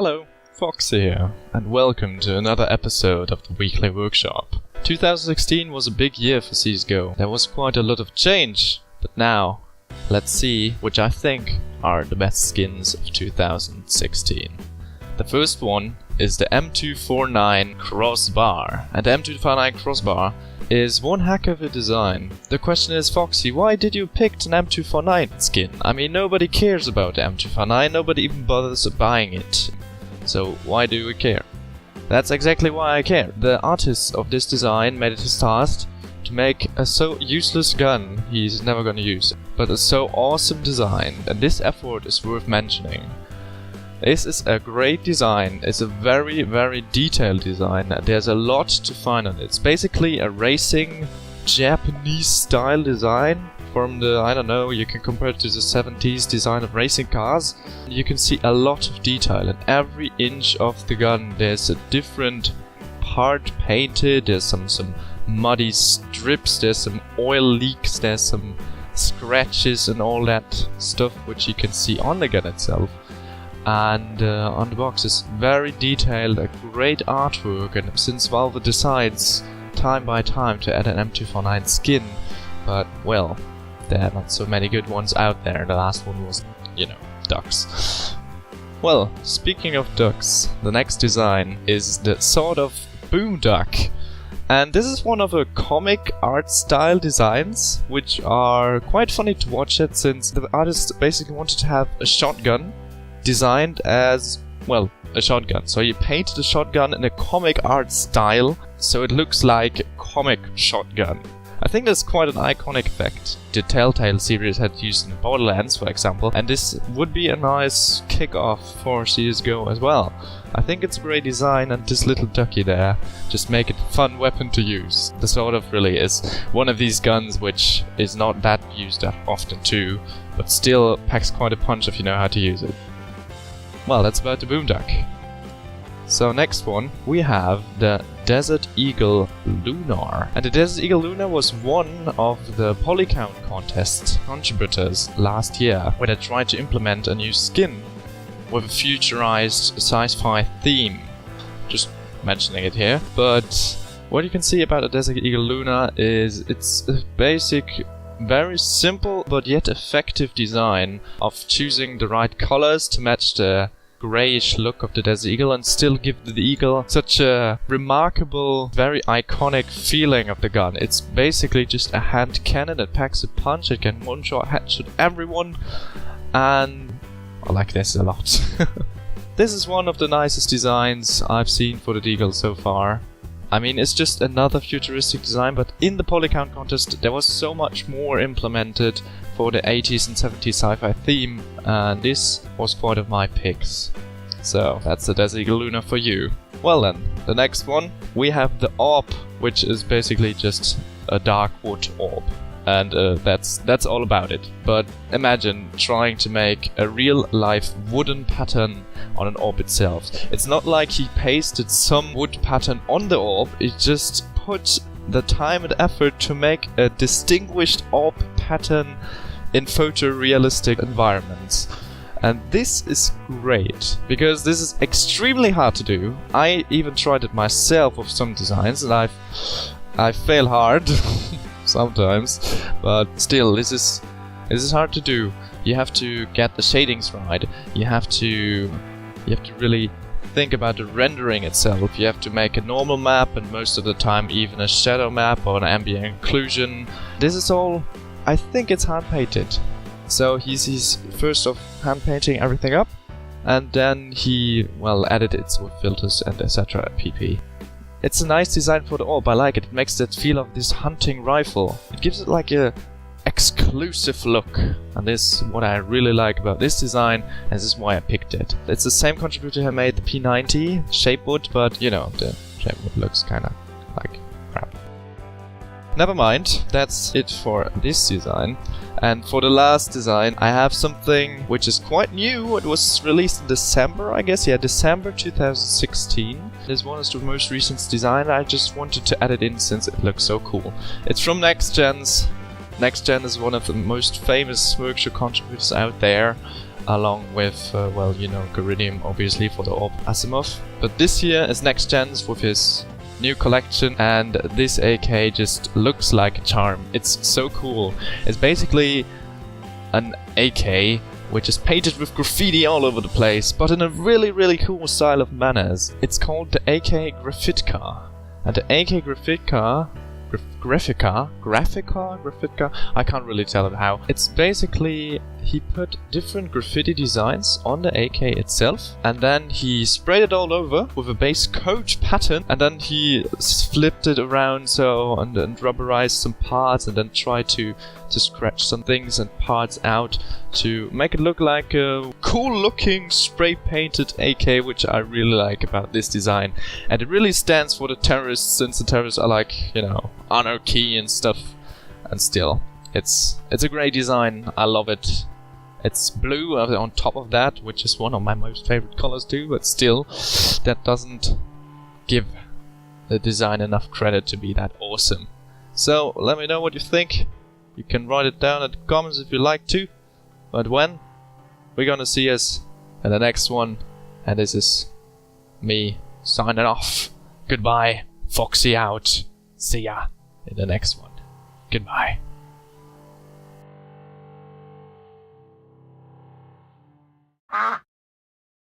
Hello, Foxy here, and welcome to another episode of the Weekly Workshop. 2016 was a big year for CSGO. There was quite a lot of change, but now, let's see which I think are the best skins of 2016. The first one is the M249 Crossbar, and the M249 Crossbar is one heck of a design. The question is, Foxy, why did you pick an M249 skin? I mean, nobody cares about the M249, nobody even bothers buying it. So why do we care? That's exactly why I care. The artist of this design made it his task to make a so useless gun he's never gonna use, but a so awesome design, and this effort is worth mentioning. This is a great design. It's a very, very detailed design. There's a lot to find on it. It's basically a racing Japanese style design from the, I don't know, you can compare it to the 70s design of racing cars. You can see a lot of detail in every inch of the gun. There's a different part painted, there's some muddy strips, there's some oil leaks, there's some scratches and all that stuff which you can see on the gun itself. And on the box is very detailed, a great artwork, and since Valve decides time by time to add an M249 skin, but well, there are not so many good ones out there. The last one was, you know, ducks. Well, speaking of ducks, the next design is the sort of boom duck. And this is one of the comic art style designs, which are quite funny to watch it, since the artist basically wanted to have a shotgun designed as, well, a shotgun. So he painted the shotgun in a comic art style, so it looks like a comic shotgun. I think that's quite an iconic effect. The Telltale series had used in Borderlands, for example, and this would be a nice kick-off for CSGO as well. I think it's a great design, and this little ducky there just make it a fun weapon to use. The sort of really is one of these guns which is not that used that often too, but still packs quite a punch if you know how to use it. Well, that's about the boom duck. So next one, we have the Deagle Lunar. And the Deagle Lunar was one of the Polycount contest contributors last year, where they tried to implement a new skin with a futurized sci-fi theme. Just mentioning it here. But what you can see about the Deagle Lunar is it's a basic, very simple but yet effective design of choosing the right colors to match the greyish look of the Desert Eagle and still give the Eagle such a remarkable, very iconic feeling of the gun. It's basically just a hand cannon that packs a punch. It can one-shot headshot everyone, and I like this a lot. This is one of the nicest designs I've seen for the Deagle so far. I mean, it's just another futuristic design, but in the Polycount contest there was so much more implemented for the 80s and 70s sci-fi theme, and this was one of my picks. So that's the Deagle Lunar for you. Well then, the next one, we have the AWP, which is basically just a dark wood AWP. And that's all about it. But imagine trying to make a real-life wooden pattern on an AWP itself. It's not like he pasted some wood pattern on the AWP, he just put the time and effort to make a distinguished AWP pattern in photorealistic environments. And this is great, because this is extremely hard to do. I even tried it myself with some designs, and I fail hard. Sometimes, but still, this is hard to do. You have to get the shadings right. You have to really think about the rendering itself. You have to make a normal map, and most of the time even a shadow map or an ambient occlusion. This is all, I think it's hand painted. So he's first off hand painting everything up, and then he, well, added it with filters and etc. pp. It's a nice design for the AWP, I like it. It makes that feel of this hunting rifle. It gives it like a exclusive look. And this is what I really like about this design, and this is why I picked it. It's the same contributor who made the P90 Shapewood, but you know, the Shapewood looks kinda like crap. Never mind, that's it for this design. And for the last design, I have something which is quite new. It was released in December, I guess. Yeah, December 2016. This one is the most recent design. I just wanted to add it in since it looks so cool. It's from Next Gens. Next Gen is one of the most famous workshop contributors out there. along with, well, you know, Geridium obviously for the AWP Asimov. But this year is Next Gens with his new collection, and this AK just looks like a charm. It's so cool. It's basically an AK which is painted with graffiti all over the place, but in a really cool style of manners. It's called the AK Graffika. And the AK Graffika, Graffika, I can't really tell it how. It's basically, he put different graffiti designs on the AK itself, and then he sprayed it all over with a base coat pattern, and then he flipped it around and rubberized some parts, and then tried to scratch some things and parts out to make it look like a cool looking spray painted AK, which I really like about this design. And it really stands for the terrorists, since the terrorists are like, you know, anarchy and stuff. And still, it's a great design. I love it. It's blue on top of that, which is one of my most favorite colors too, but still, that doesn't give the design enough credit to be that awesome. So let me know what you think. You can write it down in the comments if you like to. But when? We're gonna see us in the next one. And this is me signing off. Goodbye. Foxy out. See ya in the next one. Goodbye.